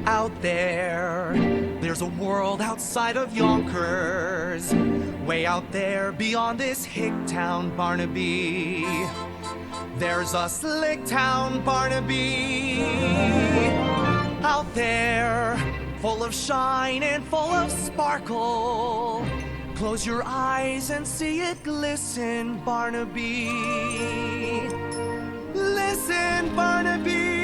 out there. There's a world outside of Yonkers, way out there beyond this hick town, Barnaby. There's a slick town, Barnaby, out there, full of shine and full of sparkle. Close your eyes and see it glisten, Barnaby. Listen, Barnaby.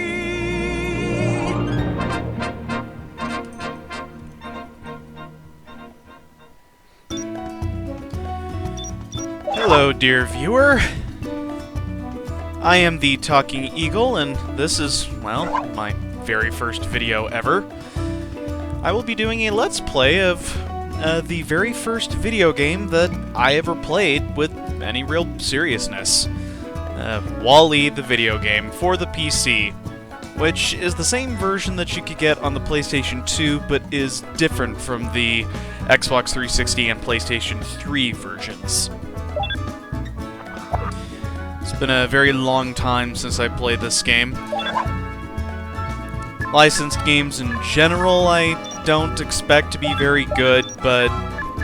Hello, dear viewer. I am the Talking Eagle, and this is, well, my very first video ever. I will be doing a Let's Play of the very first video game that I ever played with any real seriousness. Wall-E, the video game, for the PC, which is the same version that you could get on the PlayStation 2, but is different from the Xbox 360 and PlayStation 3 versions. It's been a very long time since I played this game. Licensed games in general I don't expect to be very good, but,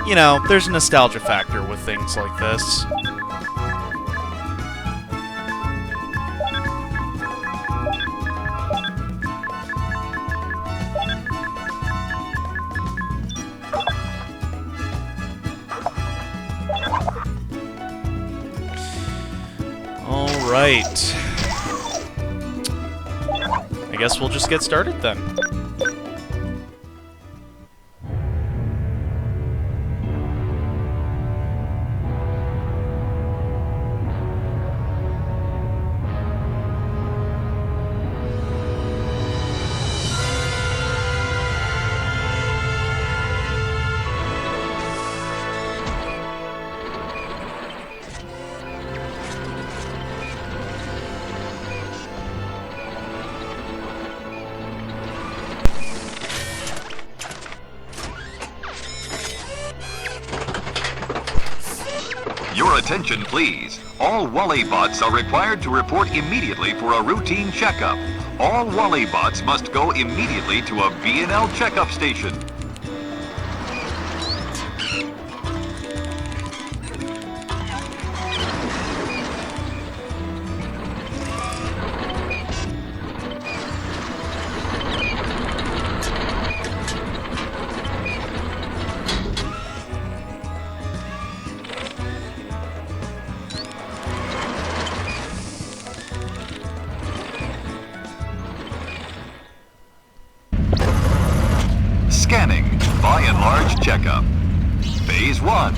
you know, there's a nostalgia factor with things like this. Alright. I guess we'll just get started then. Your attention, please. All Wall-E bots are required to report immediately for a routine checkup. All Wall-E bots must go immediately to a B&L checkup station. Scanning, by and large checkup. Phase 1.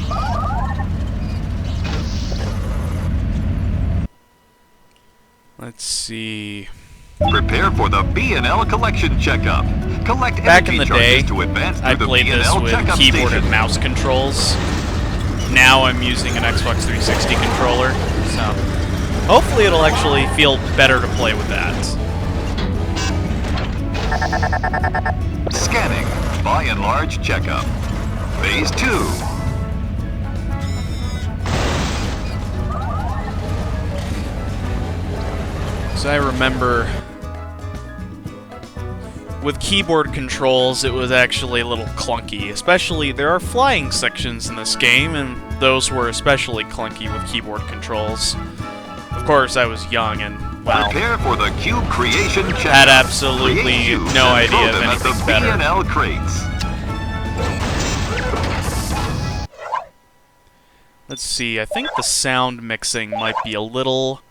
Let's see. Prepare for the B&L collection checkup. Collect Back in energy the day, charges to advance I through the played this B&L with checkup keyboard station. and mouse controls. Now I'm using an Xbox 360 controller, so hopefully it'll actually feel better to play with that. Scanning, by and large checkup. Phase 2. So I remember with keyboard controls it was actually a little clunky, especially there are flying sections in this game, and those were especially clunky with keyboard controls. Of course, I was young and, well, Prepare for the cube creation checkup. had absolutely Create cubes no and throw idea of them at the anything better. B&L crates. Let's see, I think the sound mixing might be a little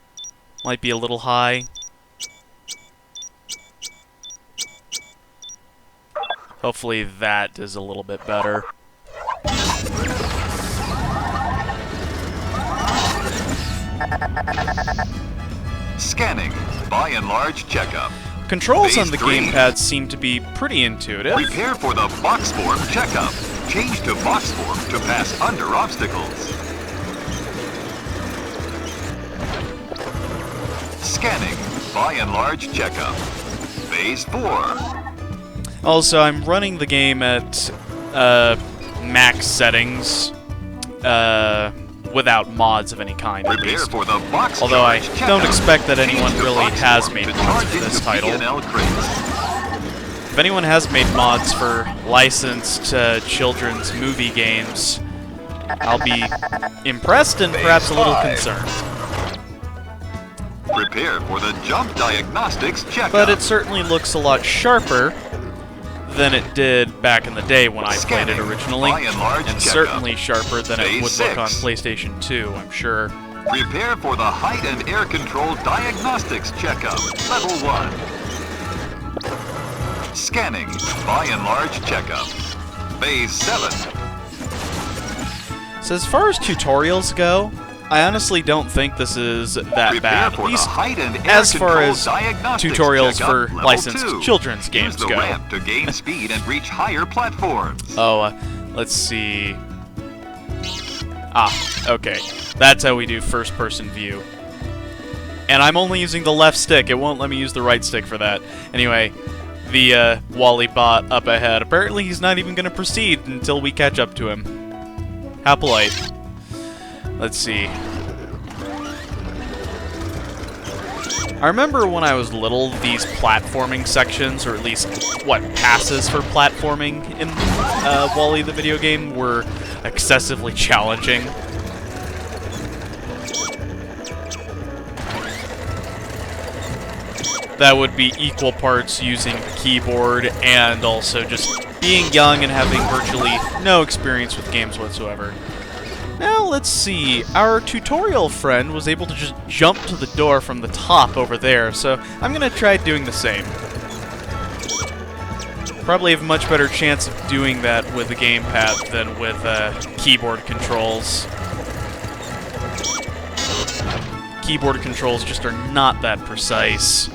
high. Hopefully that is a little bit better. Scanning, by and large checkup. Controls Phase on the 3. gamepad seem to be pretty intuitive. Prepare for the box form checkup. Change to box form to pass under obstacles. Scanning, by and large checkup. Phase 4. Also, I'm running the game at max settings, without mods of any kind, at Prepare least. for the box Although I charge don't checkup. expect that Change anyone to really box has form made to mods charge for this into title. B&L crates. if anyone has made mods for licensed children's movie games, I'll be impressed and perhaps a little concerned. Prepare for the Jump Diagnostics checkup. But it certainly looks a lot sharper than it did back in the day when I played it originally, and certainly sharper than it would look on PlayStation 2, I'm sure. Prepare for the Height and Air Control Diagnostics checkup, Level 1. Scanning, by and large checkup. Phase 7. So as far as tutorials go, I honestly don't think this is that bad, at least as far as tutorials for licensed children's games go. Use the ramp to gain speed and reach higher platforms. Oh, let's see. Ah, okay. That's how we do first-person view. And I'm only using the left stick. It won't let me use the right stick for that. Anyway, the Wally bot up ahead. Apparently he's not even going to proceed until we catch up to him. How polite. Let's see. I remember when I was little, these platforming sections, or at least what passes for platforming in Wall-E the video game, were excessively challenging. That would be equal parts using the keyboard and also just being young and having virtually no experience with games whatsoever. Now, let's see. Our tutorial friend was able to just jump to the door from the top over there, so I'm going to try doing the same. Probably have a much better chance of doing that with the gamepad than with keyboard controls. Keyboard controls just are not that precise.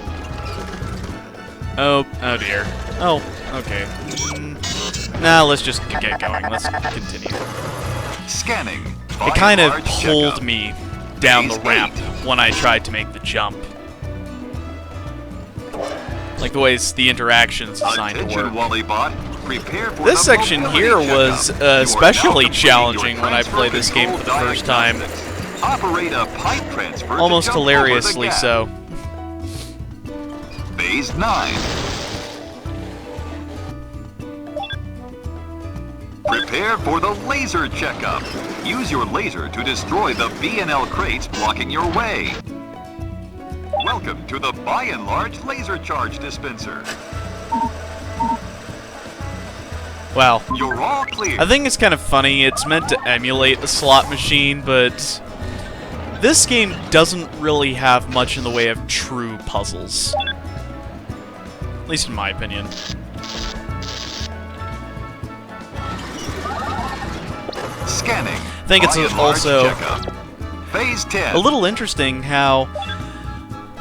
Oh dear. Oh, okay. Now let's just get going. Let's continue. Scanning. It kind of pulled me down the ramp when I tried to make the jump. Like the ways the interactions designed to work. This section here was especially challenging when I played this game for the first time. Almost hilariously so. Phase 9. Prepare for the laser checkup. Use your laser to destroy the B&L crates blocking your way. Welcome to the By and Large Laser Charge Dispenser. Wow. You're all clear. I think it's kind of funny. It's meant to emulate a slot machine, but this game doesn't really have much in the way of true puzzles. At least in my opinion. Scanning. I think it's also Phase 10. a little interesting how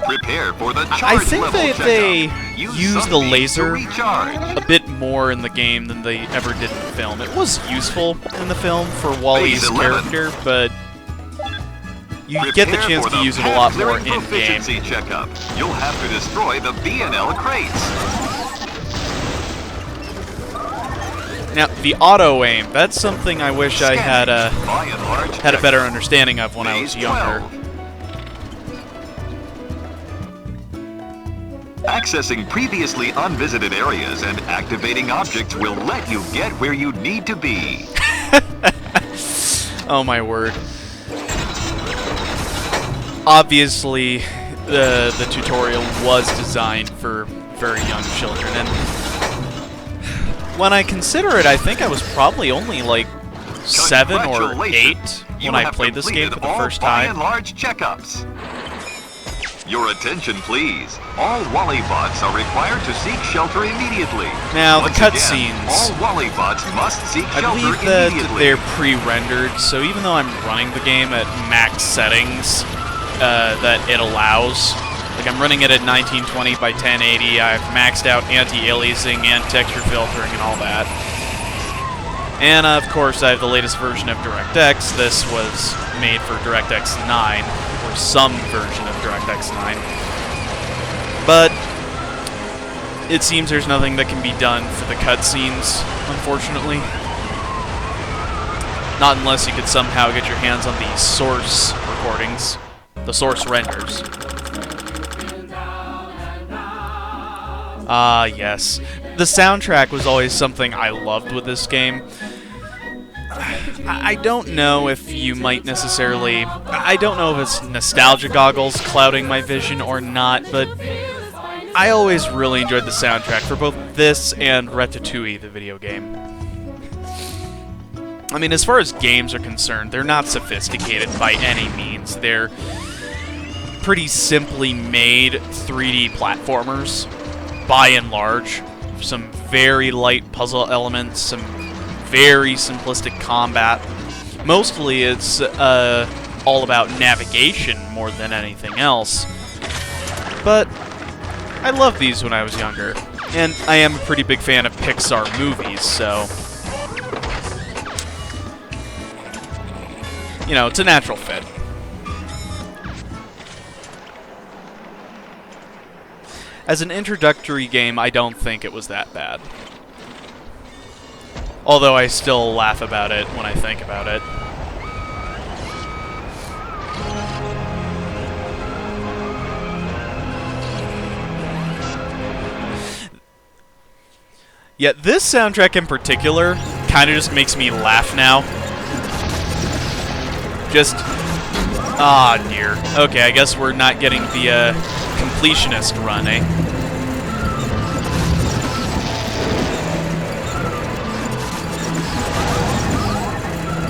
Prepare for the charge I think that they use use the laser a bit more in the game than they ever did in the film. It was useful in the film for Wall-E's character, but you get the chance to use it a lot more in-game. Checkup. You'll have to destroy the B&L crates. Now, the auto-aim, that's something I wish I had a better understanding of when I was younger. Accessing previously unvisited areas and activating objects will let you get where you need to be. Oh my word. Obviously, the tutorial was designed for very young children, and when I consider it, I think I was probably only like 7 or 8 when I played this game for the first time. Large checkups. Your attention, please. All Wall-E bots are required to seek shelter immediately. Now, the Once cutscenes. again, all Wall-E bots must seek I shelter believe that immediately. they're pre-rendered, so even though I'm running the game at max settings that it allows, like I'm running it at 1920 by 1080, I've maxed out anti-aliasing and texture filtering and all that. And of course I have the latest version of DirectX. This was made for DirectX 9, or some version of DirectX 9. But it seems there's nothing that can be done for the cutscenes, unfortunately. Not unless you could somehow get your hands on the source recordings, the source renders. Ah, yes. The soundtrack was always something I loved with this game. I don't know if you might necessarily... I don't know if it's nostalgia goggles clouding my vision or not, but I always really enjoyed the soundtrack for both this and Ratatouille, the video game. I mean, as far as games are concerned, they're not sophisticated by any means. They're pretty simply made 3D platformers, by and large. Some very light puzzle elements, some very simplistic combat. Mostly it's all about navigation more than anything else. But I loved these when I was younger, and I am a pretty big fan of Pixar movies, so... you know, it's a natural fit. As an introductory game, I don't think it was that bad. Although I still laugh about it when I think about it. Yet this soundtrack in particular kind of just makes me laugh now. Just... ah, dear. Okay, I guess we're not getting the completionist run, eh?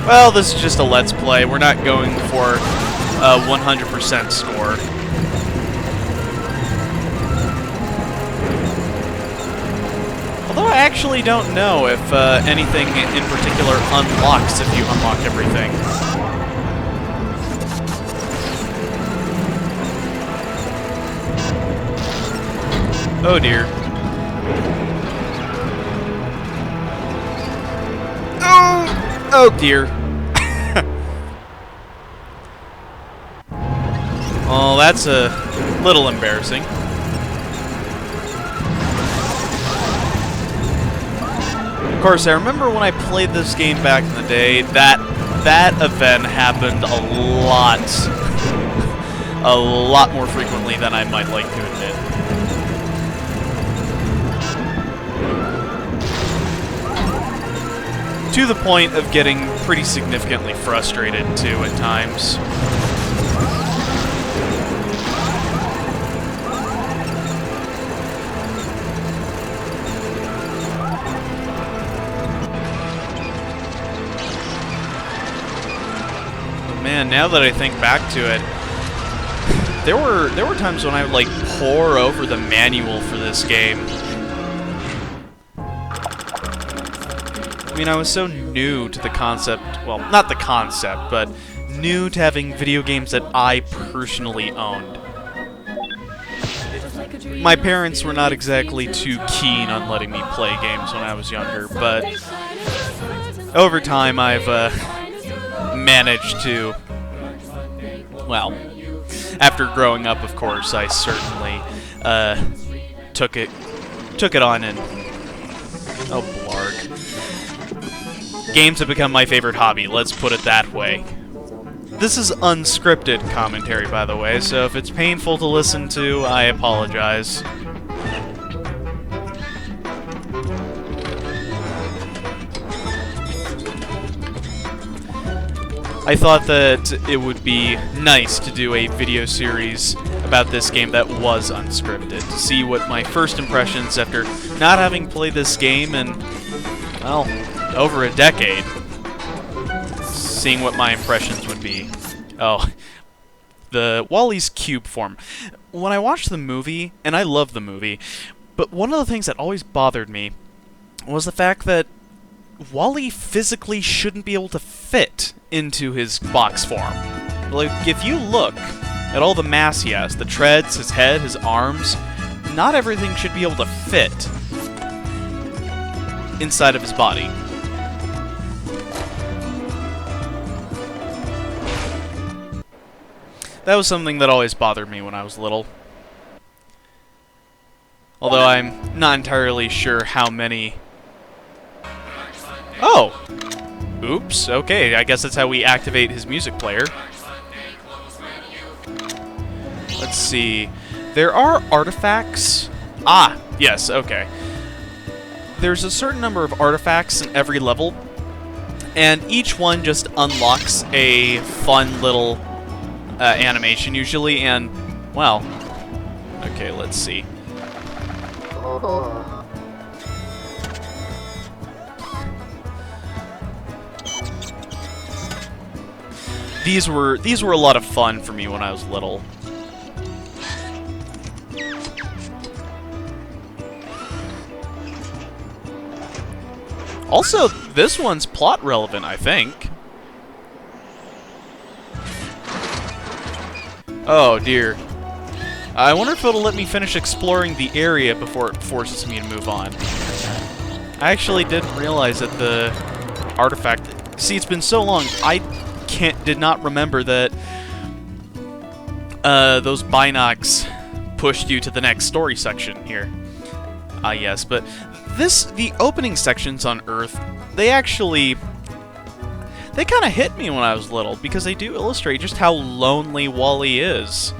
Well, this is just a Let's Play. We're not going for a 100% score. Although I actually don't know if anything in particular unlocks if you unlock everything. Oh dear. Oh dear. Oh, that's a little embarrassing. Of course, I remember when I played this game back in the day, that event happened a lot more frequently than I might like to admit. To the point of getting pretty significantly frustrated, too, at times. But man, now that I think back to it, there were times when I would, like, pore over the manual for this game. I mean, I was so new to the concept, well, not the concept, but new to having video games that I personally owned. My parents were not exactly too keen on letting me play games when I was younger, but over time I've managed to, well, after growing up, of course, I certainly took it on and, oh, blarg. Games have become my favorite hobby, let's put it that way. This is unscripted commentary, by the way, so if it's painful to listen to, I apologize. I thought that it would be nice to do a video series about this game that was unscripted, to see what my first impressions after not having played this game in, well, over a decade, seeing what my impressions would be. Oh, the Wally's Cube form. When I watched the movie, and I love the movie, but one of the things that always bothered me was the fact that Wally physically shouldn't be able to fit into his box form. Like, if you look at all the mass he has, the treads, his head, his arms, not everything should be able to fit inside of his body. That was something that always bothered me when I was little. Although I'm not entirely sure how many... Oh! Oops, okay, I guess that's how we activate his music player. Let's see. There are artifacts Ah, yes, okay. There's a certain number of artifacts in every level, and each one just unlocks a fun little animation usually, and, well, okay, let's see. These were a lot of fun for me when I was little. Also, this one's plot relevant, I think. Oh dear. I wonder if it'll let me finish exploring the area before it forces me to move on. I actually didn't realize that the artifact... See, it's been so long, I did not remember that those binocs pushed you to the next story section here. Ah, yes, but the opening sections on Earth, they kind of hit me when I was little, because they do illustrate just how lonely Wally is.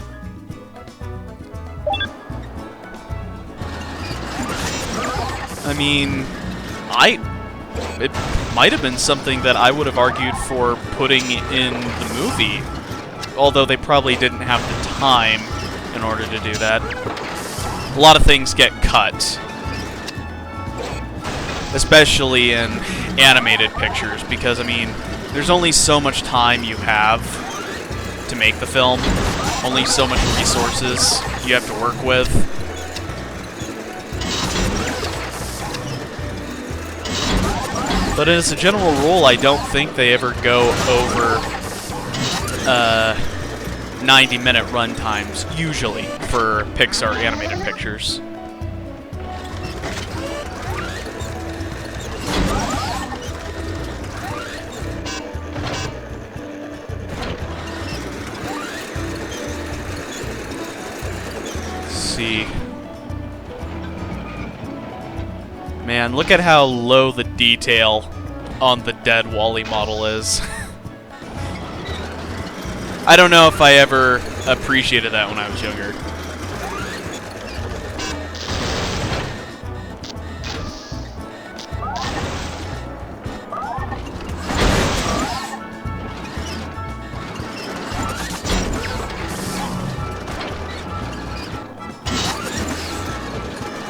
I mean, it might have been something that I would have argued for putting in the movie, although they probably didn't have the time in order to do that. A lot of things get cut, especially in animated pictures, because, I mean, there's only so much time you have to make the film, only so much resources you have to work with. But as a general rule, I don't think they ever go over 90-minute run times, usually, for Pixar animated pictures. Let's see. Man, look at how low the detail on the dead Wall-E model is. I don't know if I ever appreciated that when I was younger.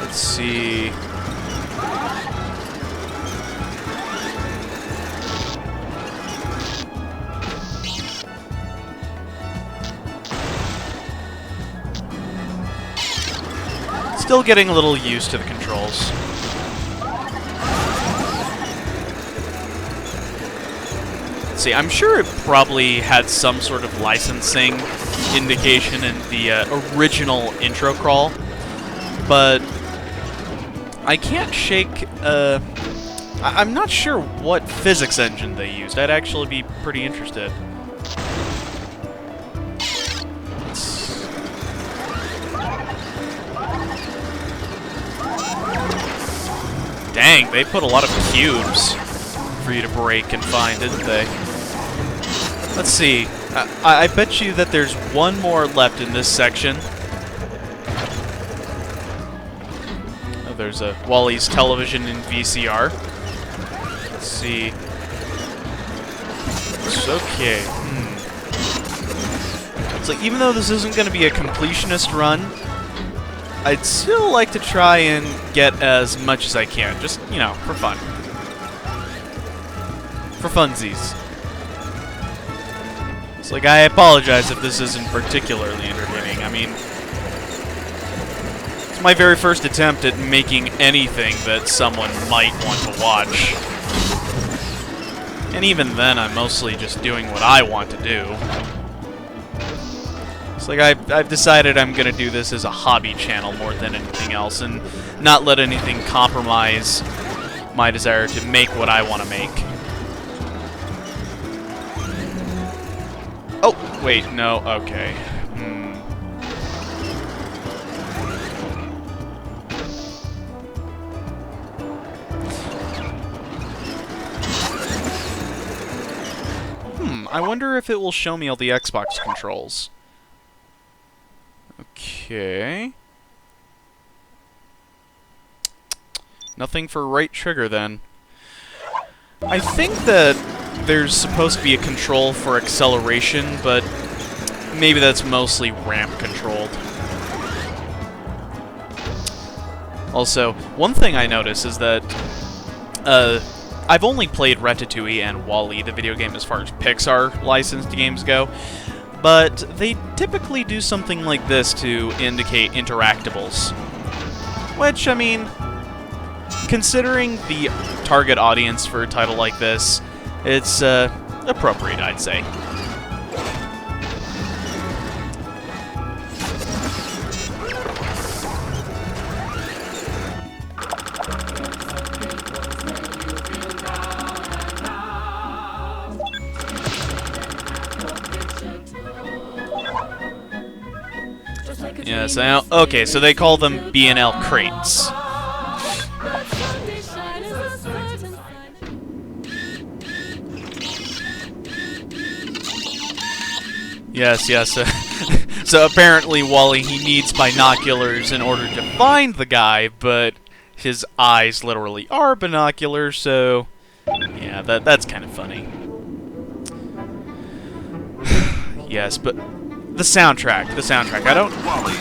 Let's see. Still getting a little used to the controls. Let's see, I'm sure it probably had some sort of licensing indication in the original intro crawl, but I can't shake... I'm not sure what physics engine they used. I'd actually be pretty interested. Dang, they put a lot of cubes for you to break and find, didn't they? Let's see. I bet you that there's one more left in this section. Oh, there's a Wall-E's television in VCR. Let's see. It's okay. So even though this isn't going to be a completionist run, I'd still like to try and get as much as I can, just, you know, for fun. For funsies. It's like, I apologize if this isn't particularly entertaining. I mean, it's my very first attempt at making anything that someone might want to watch. And even then, I'm mostly just doing what I want to do. It's like I've decided I'm going to do this as a hobby channel more than anything else, and not let anything compromise my desire to make what I want to make. Oh, wait, no, okay. I wonder if it will show me all the Xbox controls. Okay. Nothing for right trigger, then. I think that there's supposed to be a control for acceleration, but maybe that's mostly ramp controlled. Also, one thing I notice is that I've only played Ratatouille and WALL-E, the video game, as far as Pixar licensed games go, but they typically do something like this to indicate interactables. Which, I mean, considering the target audience for a title like this, it's appropriate, I'd say. Yes, okay, so they call them B&L crates. Yes, yes. So apparently WALL-E, he needs binoculars in order to find the guy, but his eyes literally are binoculars, so yeah, that's kind of funny. Yes, but the soundtrack.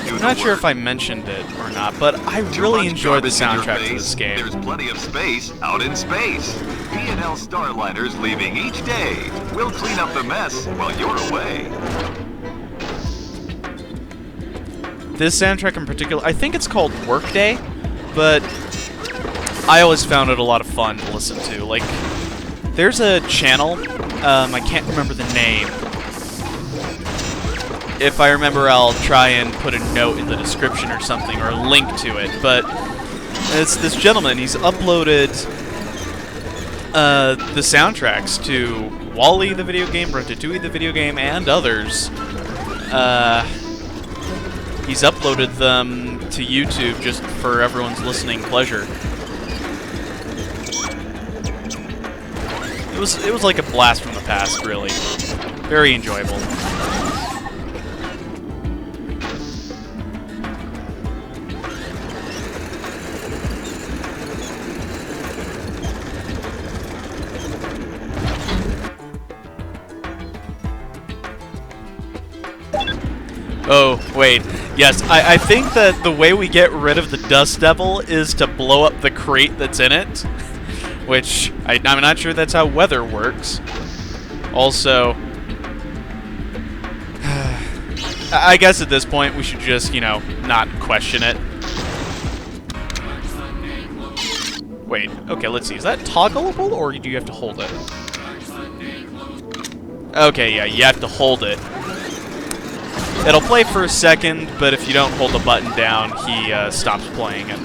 I'm not sure if I mentioned it or not, but I really enjoyed the soundtrack to this game. There's plenty of space out in space. B&L Starliners leaving each day. We'll clean up the mess while you're away. This soundtrack in particular, I think it's called Workday, but I always found it a lot of fun to listen to. Like, there's a channel, I can't remember the name. If I remember, I'll try and put a note in the description or something, or a link to it, but it's this gentleman. He's uploaded the soundtracks to WALL-E, the video game, Ratatouille, the video game, and others. He's uploaded them to YouTube just for everyone's listening pleasure. It was like a blast from the past, really. Very enjoyable. Oh, wait. Yes, I think that the way we get rid of the Dust Devil is to blow up the crate that's in it. Which, I'm not sure that's how weather works. Also, I guess at this point we should just, you know, not question it. Wait, okay, let's see. Is that toggleable, or do you have to hold it? Okay, yeah, you have to hold it. It'll play for a second, but if you don't hold the button down, he stops playing. And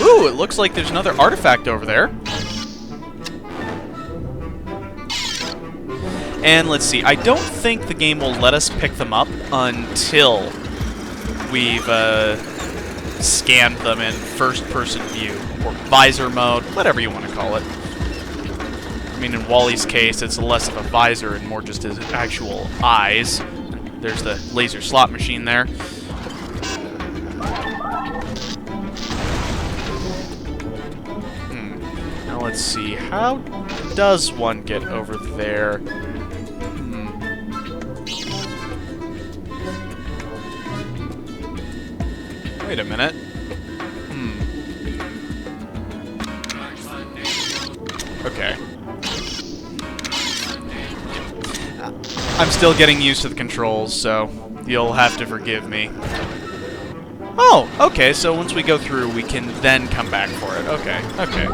ooh, it looks like there's another artifact over there. And let's see, I don't think the game will let us pick them up until we've scanned them in first-person view, or visor mode, whatever you want to call it. I mean, in WALL-E's case, it's less of a visor and more just his actual eyes. There's the laser slot machine there. Now let's see, how does one get over there? Wait a minute. Okay. I'm still getting used to the controls, so you'll have to forgive me. Oh, okay, so once we go through, we can then come back for it. Okay, okay.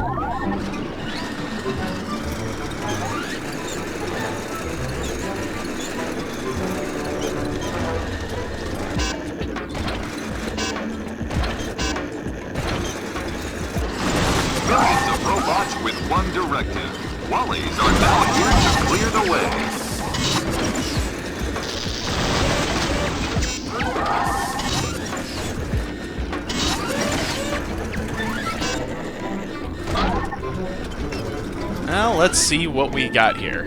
Millions of robots with one directive. WALL-E's are now here to clear the way. Now let's see what we got here.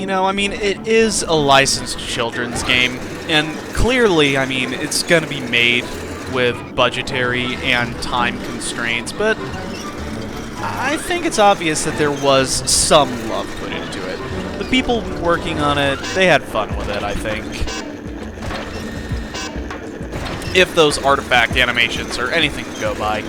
know, I mean, it is a licensed children's game, and clearly, I mean, it's going to be made with budgetary and time constraints, but I think it's obvious that there was some love put into it. The people working on it, they had fun with it, I think. If those artifact animations are anything to go by.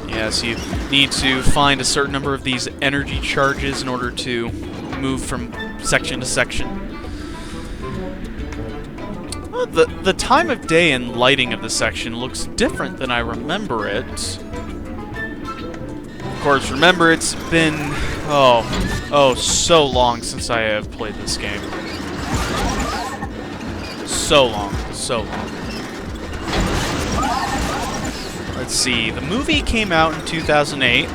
Yes, you need to find a certain number of these energy charges in order to move from section to section. Well, the time of day and lighting of the section looks different than I remember it. Of course, remember, it's been, so long since I have played this game. So long. Let's see, the movie came out in 2008.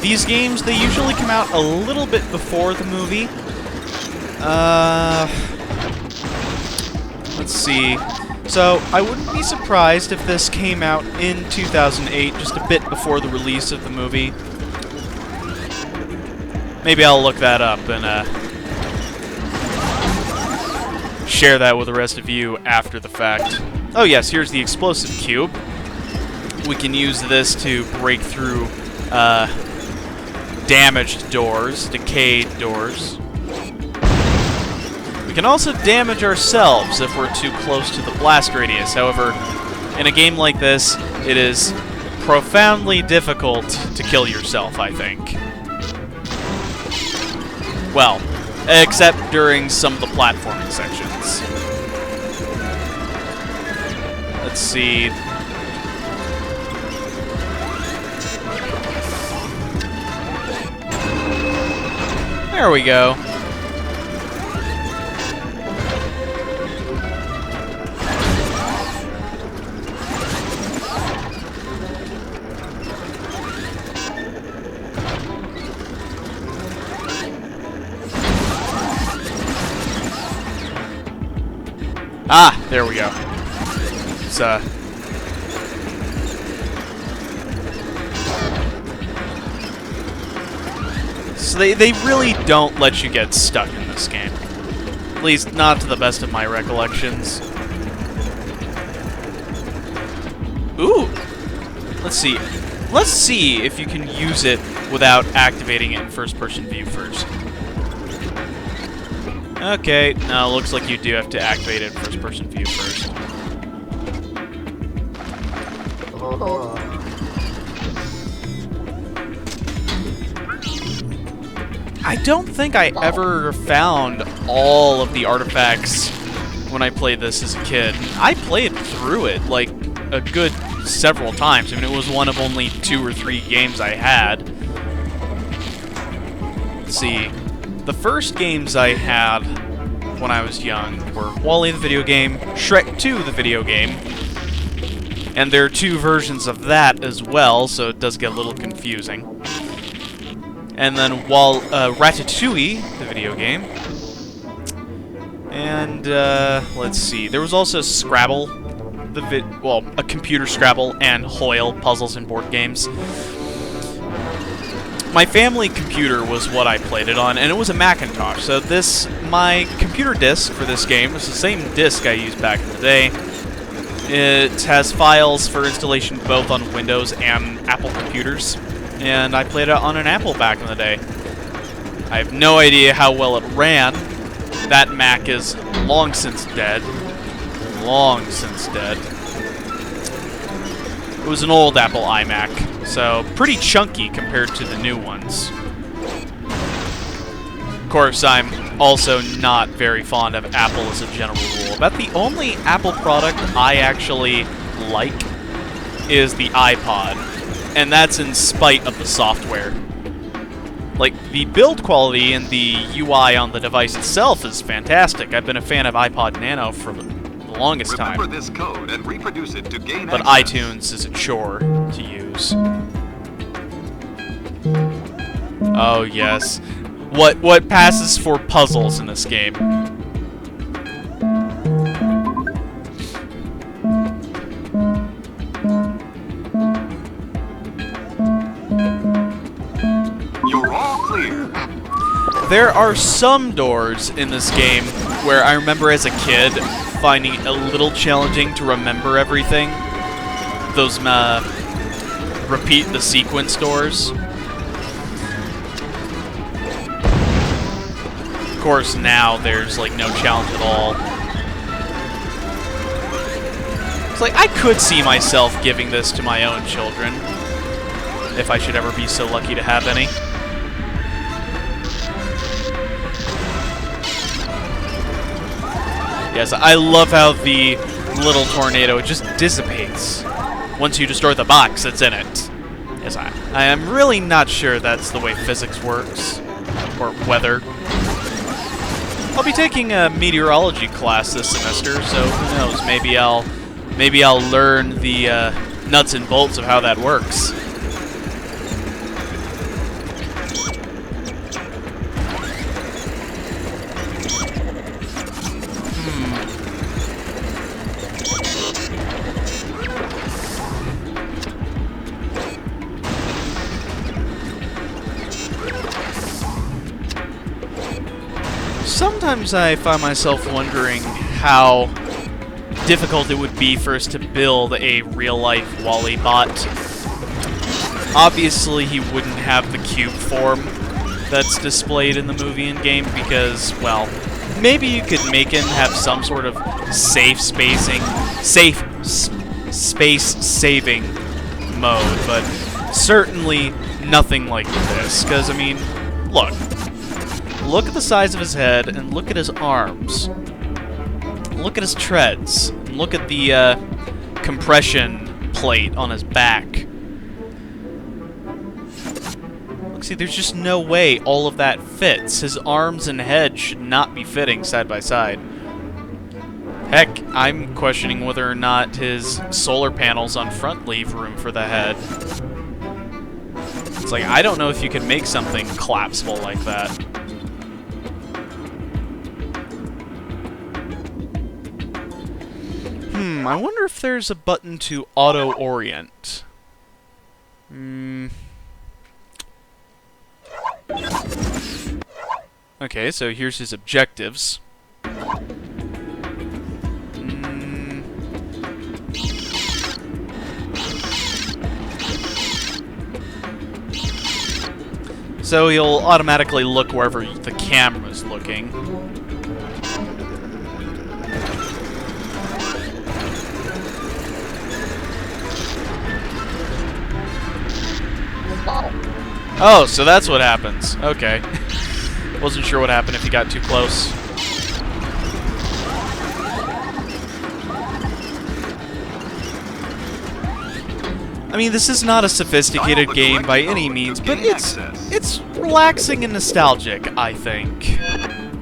These games, they usually come out a little bit before the movie. Let's see. So, I wouldn't be surprised if this came out in 2008, just a bit before the release of the movie. Maybe I'll look that up and share that with the rest of you after the fact. Oh yes, here's the explosive cube. We can use this to break through damaged doors, decayed doors. We can also damage ourselves if we're too close to the blast radius. However, in a game like this, it is profoundly difficult to kill yourself, I think. Well, except during some of the platforming sections. Let's see. There we go. Ah, there we go. It's, So they really don't let you get stuck in this game. At least, not to the best of my recollections. Ooh! Let's see. Let's see if you can use it without activating it in first-person view first. Okay, no, looks like you do have to activate it in first-person view first. I don't think I ever found all of the artifacts when I played this as a kid. I played through it, like, a good several times. I mean, it was one of only 2 or 3 games I had. Let's see. The first games I had when I was young were WALL-E the video game, Shrek 2 the video game, and there are 2 versions of that as well, so it does get a little confusing. And then Ratatouille the video game, and let's see, there was also Scrabble, a computer Scrabble, and Hoyle, puzzles and board games. My family computer was what I played it on, and it was a Macintosh, so my computer disk for this game was the same disk I used back in the day. It has files for installation both on Windows and Apple computers, and I played it on an Apple back in the day. I have no idea how well it ran. That Mac is long since dead. Long since dead. It was an old Apple iMac, so pretty chunky compared to the new ones. Of course, I'm also not very fond of Apple as a general rule. About the only Apple product I actually like is the iPod, and that's in spite of the software. Like, the build quality and the UI on the device itself is fantastic. I've been a fan of iPod Nano for the longest time. Remember this code and reproduce it to gain but access. iTunes is a chore to use. Oh yes. What passes for puzzles in this game? clear. There are some doors in this game where I remember as a kid finding it a little challenging to remember everything. Those repeat the sequence doors. Of course, now there's like no challenge at all. It's like I could see myself giving this to my own children if I should ever be so lucky to have any. Yes, I love how the little tornado just dissipates once you destroy the box that's in it. Yes, I am really not sure that's the way physics works, or weather. I'll be taking a meteorology class this semester, so who knows? Maybe I'll learn the nuts and bolts of how that works. Sometimes I find myself wondering how difficult it would be for us to build a real-life Wally bot. Obviously, he wouldn't have the cube form that's displayed in the movie and game because, well, maybe you could make him have some sort of space-saving mode, but certainly nothing like this. Because, I mean, look at the size of his head and look at his arms. Look at his treads. And look at the compression plate on his back. Look, see, there's just no way all of that fits. His arms and head should not be fitting side by side. Heck, I'm questioning whether or not his solar panels on front leave room for the head. It's like, I don't know if you can make something collapsible like that. I wonder if there's a button to auto-orient. Okay, so here's his objectives. So he'll automatically look wherever the camera's looking. Oh, so that's what happens. Okay. Wasn't sure what happened if you got too close. I mean, this is not a sophisticated game by any means, but it's relaxing and nostalgic, I think,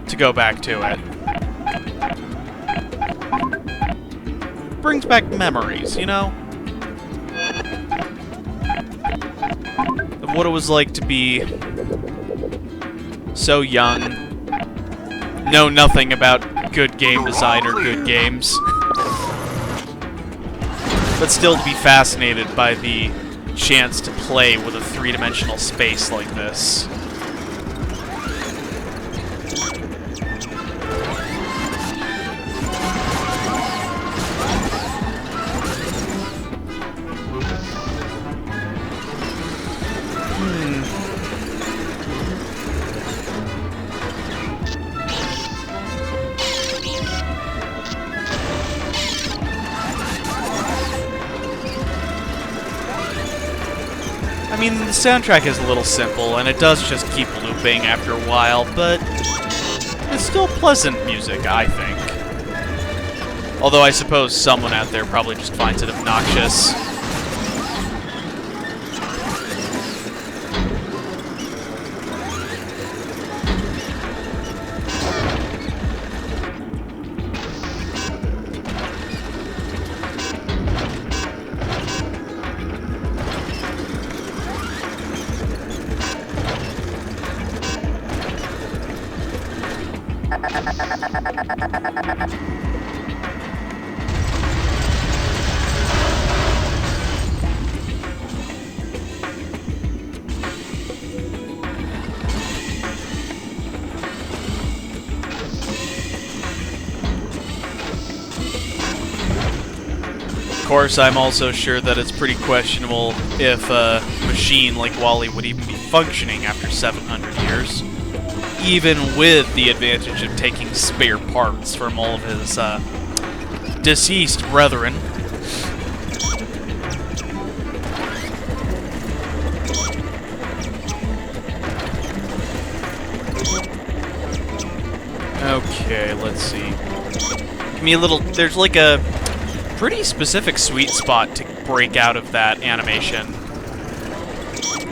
to go back to it. Brings back memories, you know? Of what it was like to be so young, know nothing about good game design or good games, but still to be fascinated by the chance to play with a three-dimensional space like this. I mean, the soundtrack is a little simple, and it does just keep looping after a while, but it's still pleasant music, I think. Although I suppose someone out there probably just finds it obnoxious. course, I'm also sure that it's pretty questionable if a machine like Wally would even be functioning after 700 years, even with the advantage of taking spare parts from all of his deceased brethren. Okay, let's see. Give me a little... There's like a pretty specific sweet spot to break out of that animation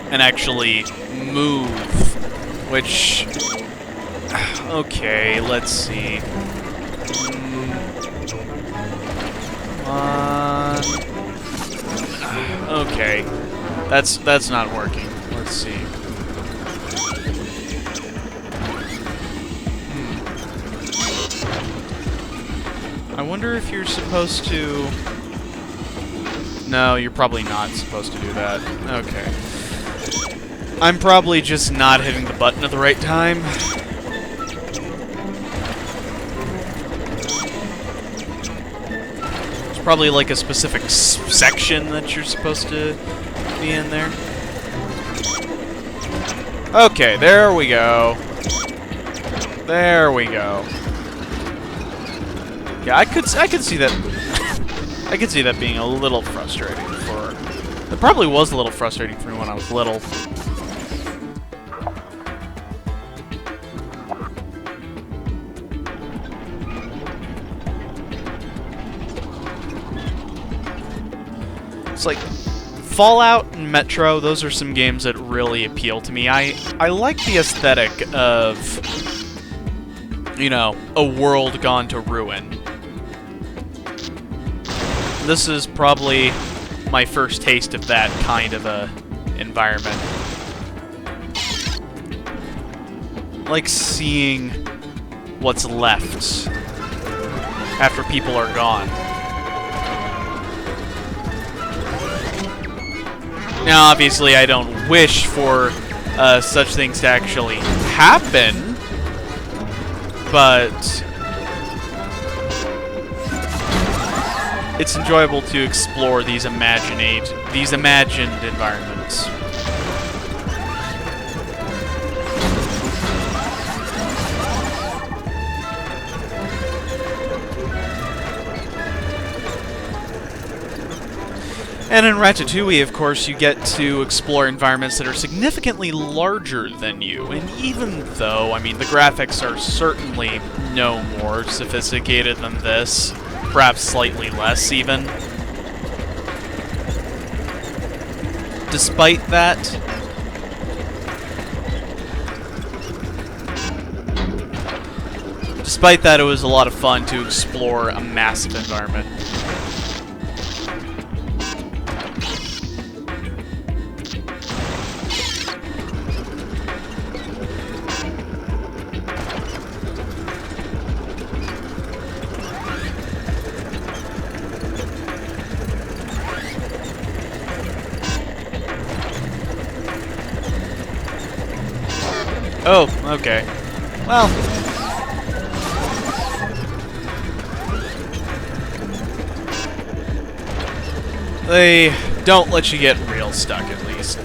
and actually move, which... Okay, let's see. Okay, that's not working. Let's see. I wonder if you're supposed to... No, you're probably not supposed to do that. Okay. I'm probably just not hitting the button at the right time. There's probably like a specific section that you're supposed to be in there. Okay, there we go. There we go. Yeah, I could see that. I could see that being a little frustrating for. It probably was a little frustrating for me when I was little. It's like Fallout and Metro. Those are some games that really appeal to me. I like the aesthetic of, you know, a world gone to ruin. This is probably my first taste of that kind of a environment. Like seeing what's left after people are gone. Now, obviously, I don't wish for such things to actually happen, but it's enjoyable to explore these imagined environments. And in Ratatouille, of course, you get to explore environments that are significantly larger than you. And even though, I mean, the graphics are certainly no more sophisticated than this, perhaps slightly less even. Despite that, it was a lot of fun to explore a massive environment. Oh, okay. Well. They don't let you get real stuck, at least.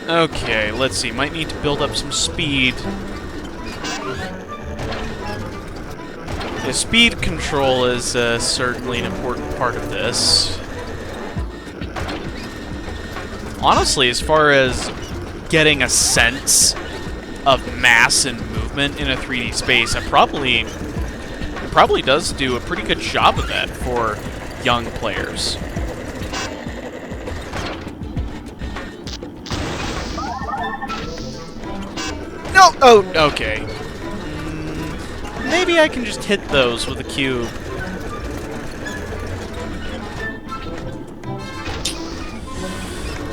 Okay, let's see. Might need to build up some speed. The speed control is certainly an important part of this. Honestly, as far as getting a sense of mass and movement in a 3D space, it probably does do a pretty good job of that for young players. No! Oh, okay. Maybe I can just hit those with a cube.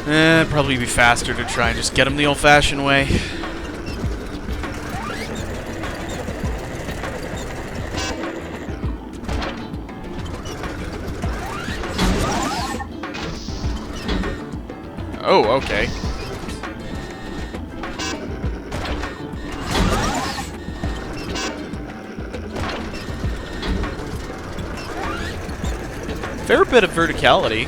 It'd probably be faster to try and just get them the old-fashioned way. Oh, okay. Fair bit of verticality.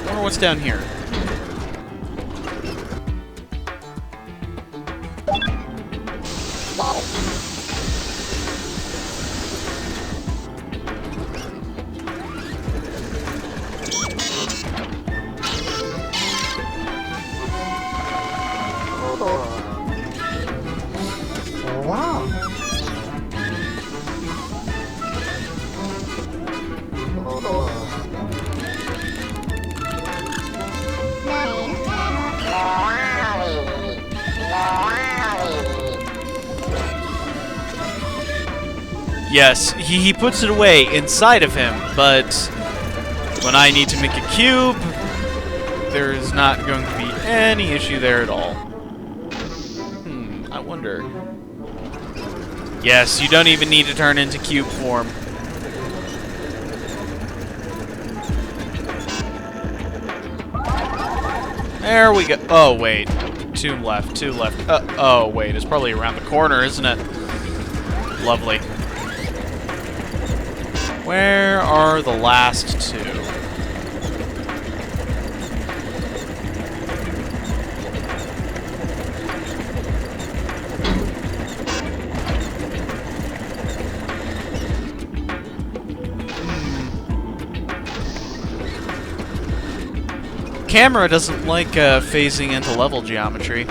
Wonder what's down here. Yes, he puts it away inside of him, but when I need to make a cube, there is not going to be any issue there at all. I wonder. Yes, you don't even need to turn into cube form. There we go. Oh, wait. Two left, two left. Oh, wait. It's probably around the corner, isn't it? Lovely. Where are the last two? Camera doesn't like phasing into level geometry.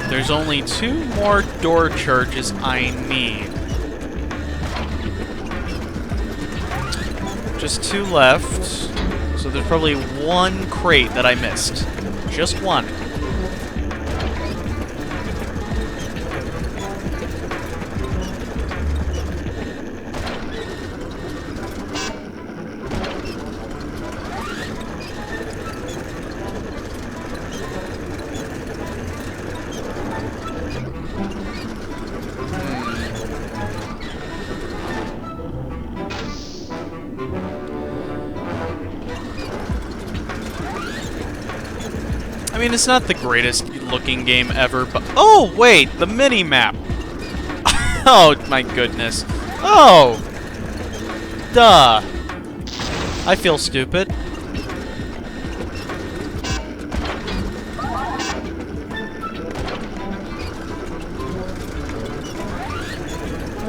There's only 2 more door charges I need. Just 2 left. So there's probably 1 crate that I missed. Just 1. I mean, it's not the greatest looking game ever, but... Oh, wait! The mini-map! Oh, my goodness. Oh! Duh. I feel stupid.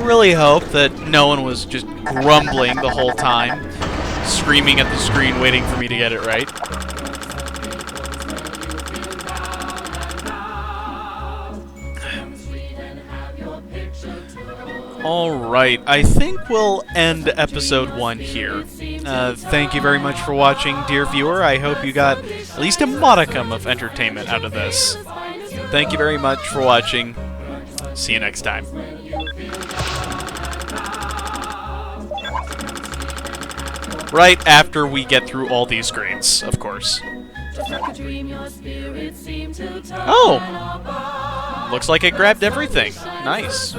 Really hope that no one was just grumbling the whole time, screaming at the screen, waiting for me to get it right. Alright, I think we'll end episode 1 here. Thank you very much for watching, dear viewer. I hope you got at least a modicum of entertainment out of this. Thank you very much for watching. See you next time. Right after we get through all these screens, of course. Oh! Looks like I grabbed everything. Nice.